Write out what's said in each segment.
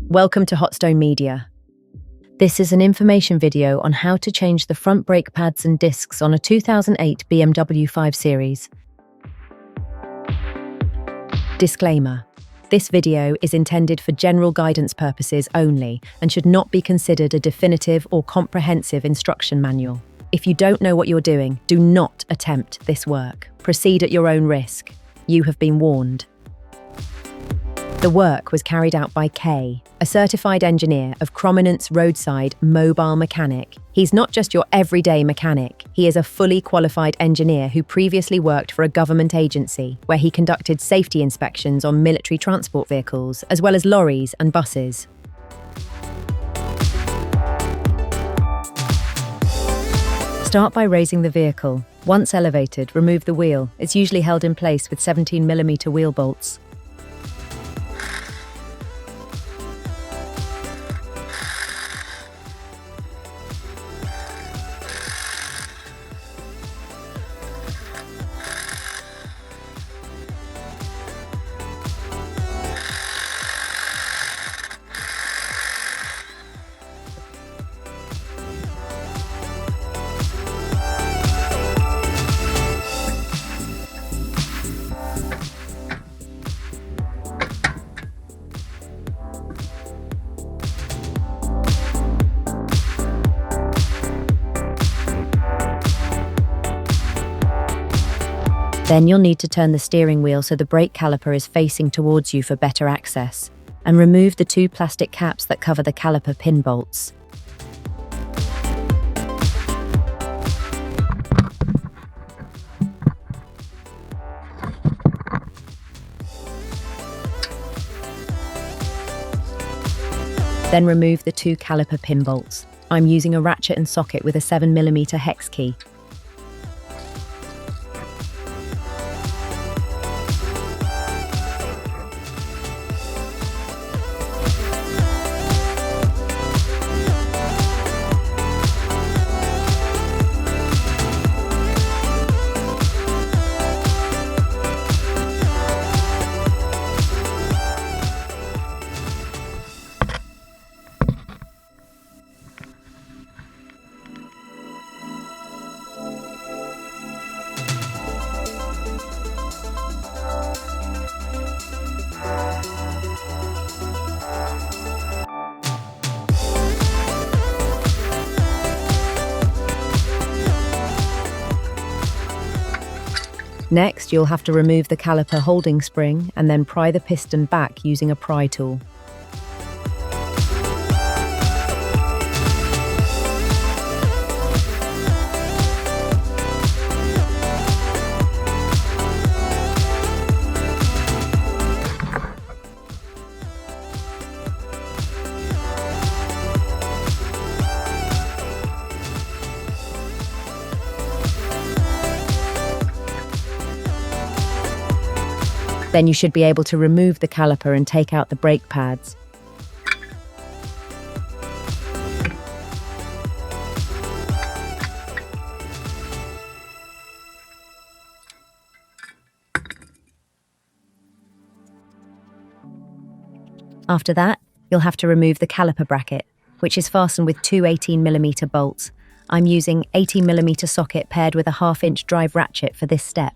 Welcome to Hotstone Media. This is an information video on how to change the front brake pads and discs on a 2008 BMW 5 Series. Disclaimer: this video is intended for general guidance purposes only and should not be considered a definitive or comprehensive instruction manual. If you don't know what you're doing, do not attempt this work. Proceed at your own risk. You have been warned. The work was carried out by Kay, a certified engineer of Prominence Roadside Mobile Mechanic. He's not just your everyday mechanic, he is a fully qualified engineer who previously worked for a government agency, where he conducted safety inspections on military transport vehicles, as well as lorries and buses. Start by raising the vehicle. Once elevated, remove the wheel. It's usually held in place with 17mm wheel bolts. Then you'll need to turn the steering wheel so the brake caliper is facing towards you for better access, and remove the two plastic caps that cover the caliper pin bolts. Then remove the two caliper pin bolts. I'm using a ratchet and socket with a 7mm hex key. Next, you'll have to remove the caliper holding spring and then pry the piston back using a pry tool. Then you should be able to remove the caliper and take out the brake pads. After that, you'll have to remove the caliper bracket, which is fastened with two 18mm bolts. I'm using 18mm socket paired with a 1/2-inch drive ratchet for this step.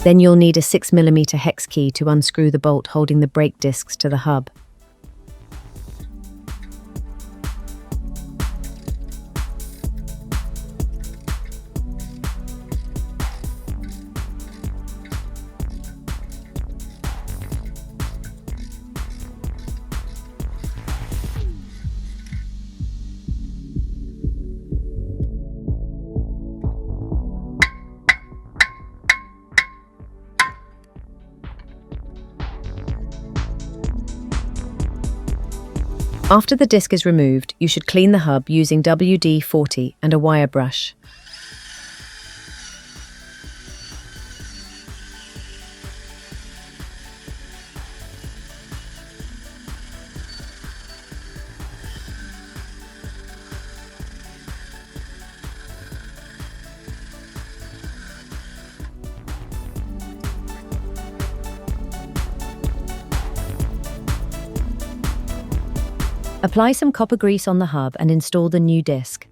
Then you'll need a 6mm hex key to unscrew the bolt holding the brake discs to the hub. After the disc is removed, you should clean the hub using WD-40 and a wire brush. Apply some copper grease on the hub and install the new disc.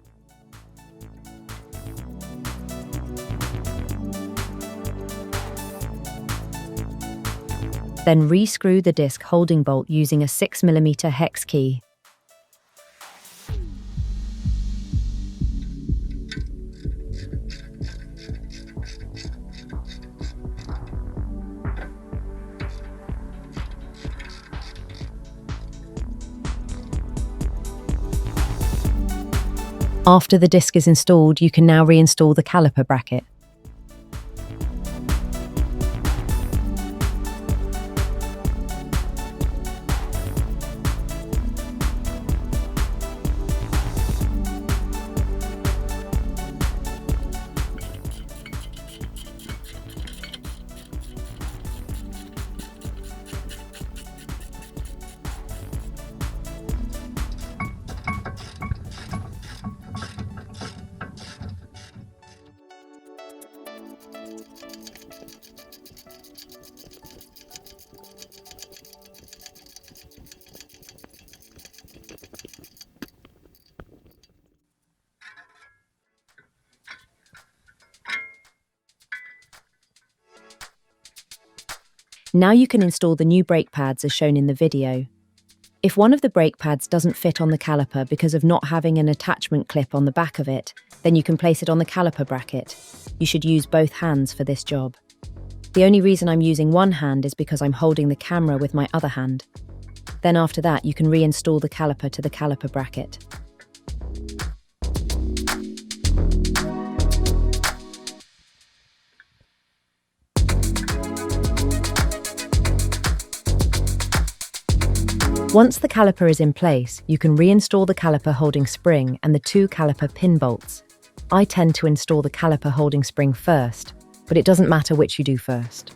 Then re-screw the disc holding bolt using a 6mm hex key. After the disc is installed, you can now reinstall the caliper bracket. Now you can install the new brake pads as shown in the video. If one of the brake pads doesn't fit on the caliper because of not having an attachment clip on the back of it, then you can place it on the caliper bracket. You should use both hands for this job. The only reason I'm using one hand is because I'm holding the camera with my other hand. Then after that, you can reinstall the caliper to the caliper bracket. Once the caliper is in place, you can reinstall the caliper holding spring and the two caliper pin bolts. I tend to install the caliper holding spring first, but it doesn't matter which you do first.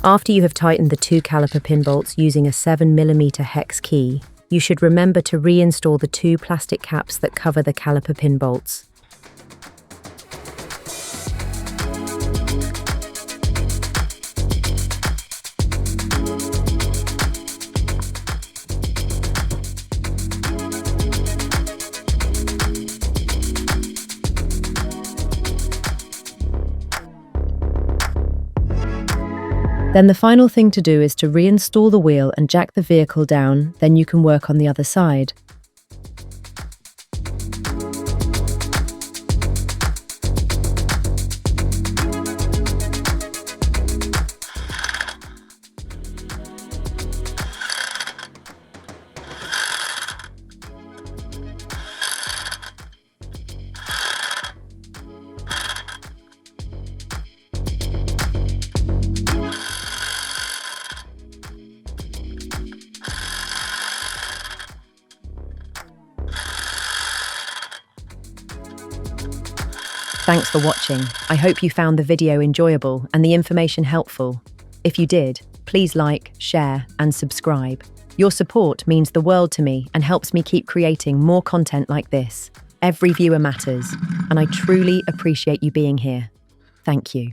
After you have tightened the two caliper pin bolts using a 7mm hex key, you should remember to reinstall the two plastic caps that cover the caliper pin bolts. Then the final thing to do is to reinstall the wheel and jack the vehicle down, then you can work on the other side. Thanks for watching. I hope you found the video enjoyable and the information helpful. If you did, please please like, share, and subscribe. Your support means the world to me and helps me keep creating more content like this. Every viewer matters, and I truly appreciate you being here. Thank you.